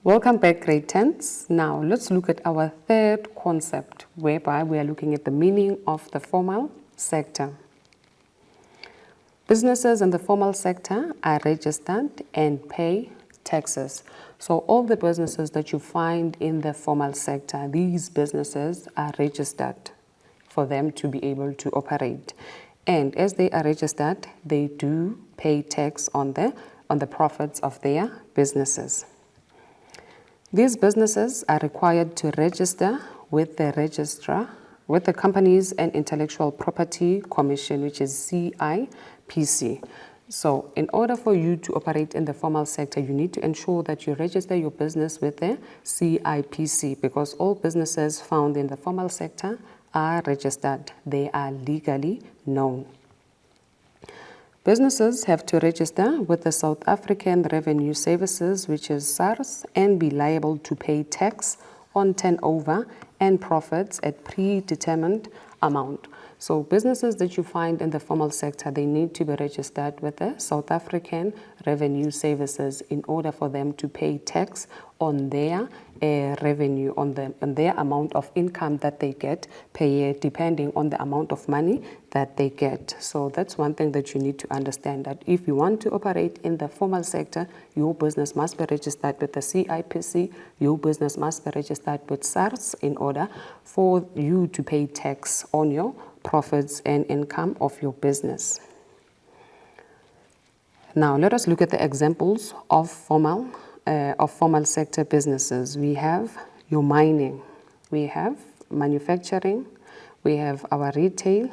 Welcome back, grade 10s. Now let's look at our third concept, whereby we are looking at the meaning of the formal sector. Businesses in the formal sector are registered and pay taxes. So all the businesses that you find in the formal sector, these businesses are registered for them to be able to operate. And as they are registered, they do pay tax on the profits of their businesses. These businesses are required to register with the registrar, with the Companies and Intellectual Property Commission, which is CIPC. So in order for you to operate in the formal sector, you need to ensure that you register your business with the CIPC, because all businesses found in the formal sector are registered. They are legally known. Businesses have to register with the South African Revenue Services, which is SARS, and be liable to pay tax on turnover and profits at predetermined amount. So businesses that you find in the formal sector, they need to be registered with the South African Revenue Services in order for them to pay tax on their revenue, on their amount of income that they get per year, depending on the amount of money that they get. So that's one thing that you need to understand, that if you want to operate in the formal sector, your business must be registered with the CIPC, your business must be registered with SARS in order for you to pay tax on your profits and income of your business. Now let us look at the examples of formal sector businesses. We have your mining, we have manufacturing, we have our retail,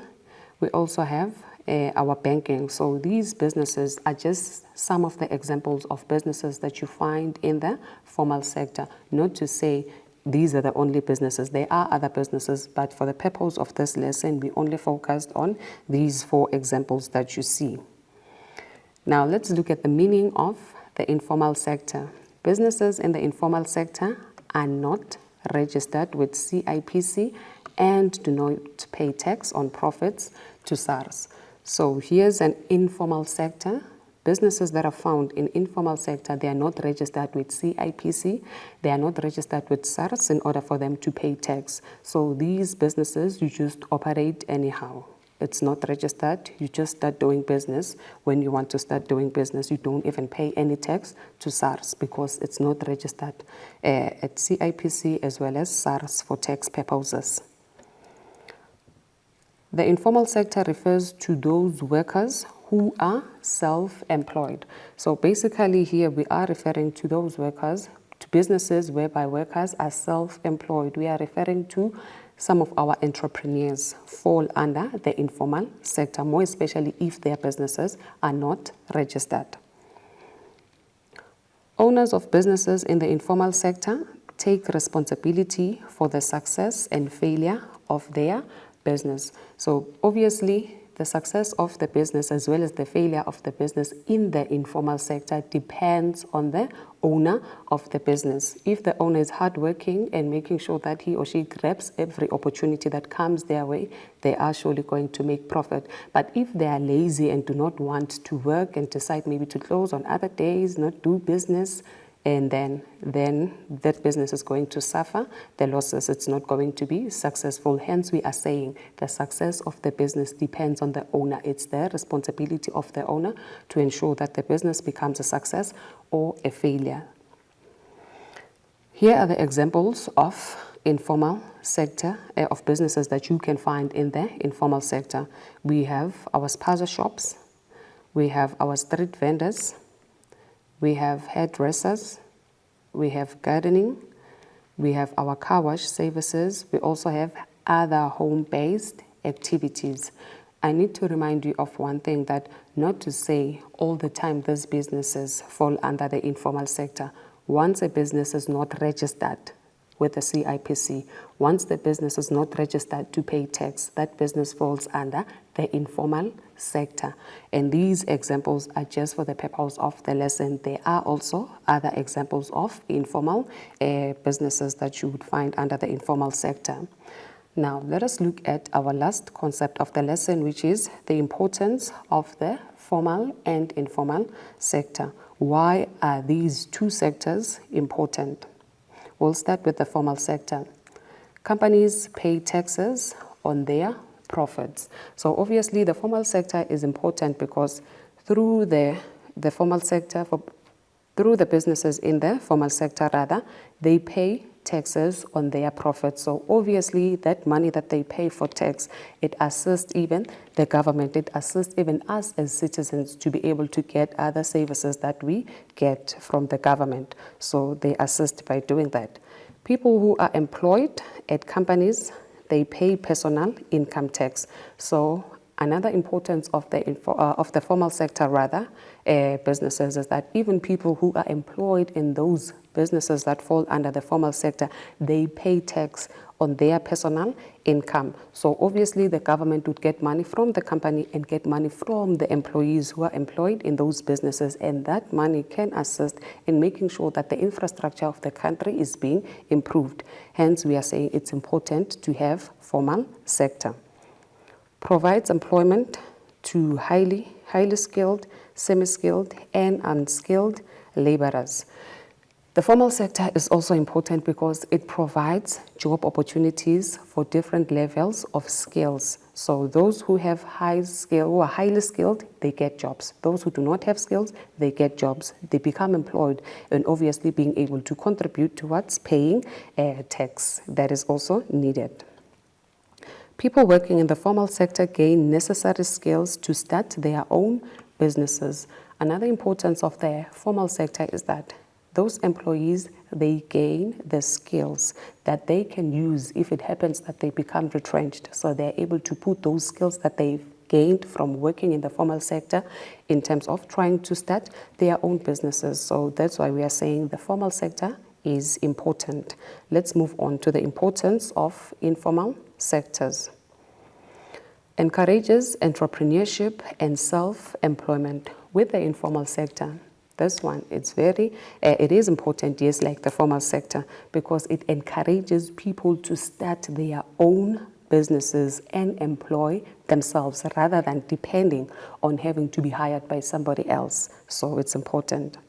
we also have our banking. So these businesses are just some of the examples of businesses that you find in the formal sector. Not to say these are the only businesses. There are other businesses, but for the purpose of this lesson, we only focused on these 4 examples that you see. Now let's look at the meaning of the informal sector. Businesses in the informal sector are not registered with CIPC and do not pay tax on profits to SARS. So here's an informal sector. Businesses that are found in informal sector, they are not registered with CIPC, they are not registered with SARS in order for them to pay tax. So these businesses, you just operate anyhow. It's not registered, you just start doing business. When you want to start doing business, you don't even pay any tax to SARS because it's not registered at CIPC as well as SARS for tax purposes. The informal sector refers to those workers who are self-employed. So basically here we are referring to those workers, to businesses whereby workers are self-employed. We are referring to some of our entrepreneurs fall under the informal sector, more especially if their businesses are not registered. Owners of businesses in the informal sector take responsibility for the success and failure of their business. So obviously, the success of the business as well as the failure of the business in the informal sector depends on the owner of the business. If the owner is hardworking and making sure that he or she grabs every opportunity that comes their way, they are surely going to make profit. But if they are lazy and do not want to work and decide maybe to close on other days, not do business, and then that business is going to suffer the losses. It's not going to be successful. Hence, we are saying the success of the business depends on the owner. It's the responsibility of the owner to ensure that the business becomes a success or a failure. Here are the examples of informal sector, of businesses that you can find in the informal sector. We have our spaza shops, we have our street vendors, we have hairdressers, we have gardening, we have our car wash services, we also have other home-based activities. I need to remind you of one thing, that not to say all the time these businesses fall under the informal sector. Once a business is not registered with the CIPC, once the business is not registered to pay tax, that business falls under the informal sector. And these examples are just for the purpose of the lesson. There are also other examples of informal businesses that you would find under the informal sector. Now, let us look at our last concept of the lesson, which is the importance of the formal and informal sector. Why are these two sectors important? We'll start with the formal sector. Companies pay taxes on their profits. So obviously the formal sector is important because through the formal sector, through the businesses in the formal sector rather, they pay taxes on their profits. So obviously that money that they pay for tax, it assists even the government, it assists even us as citizens to be able to get other services that we get from the government. So they assist by doing that. People who are employed at companies, they pay personal income tax. So another importance of the formal sector rather, businesses, is that even people who are employed in those businesses that fall under the formal sector, they pay tax on their personal income. So obviously the government would get money from the company and get money from the employees who are employed in those businesses, and that money can assist in making sure that the infrastructure of the country is being improved. Hence, we are saying it's important to have formal sector. Provides employment to highly skilled, semi-skilled, and unskilled laborers. The formal sector is also important because it provides job opportunities for different levels of skills. So those who have high skill, who are highly skilled, they get jobs. Those who do not have skills, they get jobs. They become employed, and obviously being able to contribute towards paying tax that is also needed. People working in the formal sector gain necessary skills to start their own businesses. Another importance of the formal sector is that those employees, they gain the skills that they can use if it happens that they become retrenched. So they're able to put those skills that they've gained from working in the formal sector in terms of trying to start their own businesses. So that's why we are saying the formal sector is important. Let's move on to the importance of informal sectors. Encourages entrepreneurship and self-employment with the informal sector. This one, it is important, yes, like the formal sector, because it encourages people to start their own businesses and employ themselves rather than depending on having to be hired by somebody else. So it's important.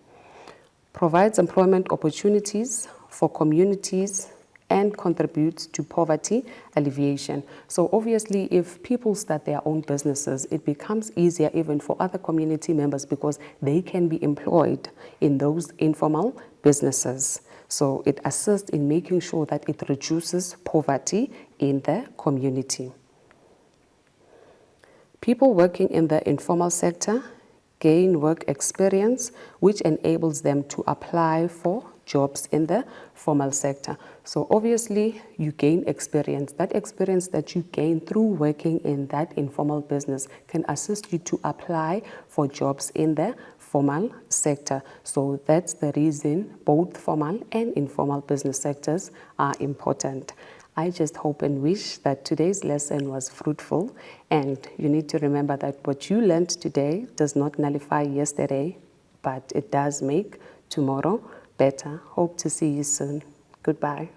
Provides employment opportunities for communities and contributes to poverty alleviation. So obviously, if people start their own businesses, it becomes easier even for other community members because they can be employed in those informal businesses. So it assists in making sure that it reduces poverty in the community. People working in the informal sector gain work experience, which enables them to apply for jobs in the formal sector. So obviously you gain experience. That experience that you gain through working in that informal business can assist you to apply for jobs in the formal sector. So that's the reason both formal and informal business sectors are important. I just hope and wish that today's lesson was fruitful, and you need to remember that what you learned today does not nullify yesterday, but it does make tomorrow better. Hope to see you soon. Goodbye.